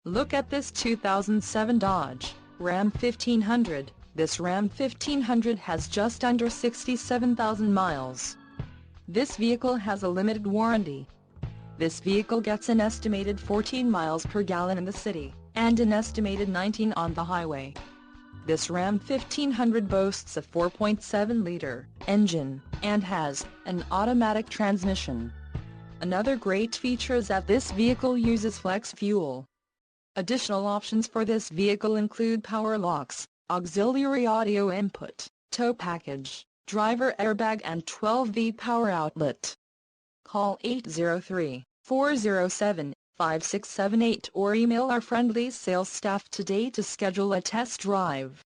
Look at this 2007 Dodge Ram 1500. This Ram 1500 has just under 67,000 miles. This vehicle has a limited warranty. This vehicle gets an estimated 14 miles per gallon in the city, and an estimated 19 on the highway. This Ram 1500 boasts a 4.7-liter engine, and has an automatic transmission. Another great feature is that this vehicle uses flex fuel. Additional options for this vehicle include power locks, auxiliary audio input, tow package, driver airbag and 12V power outlet. Call 803-407-5678 or email our friendly sales staff today to schedule a test drive.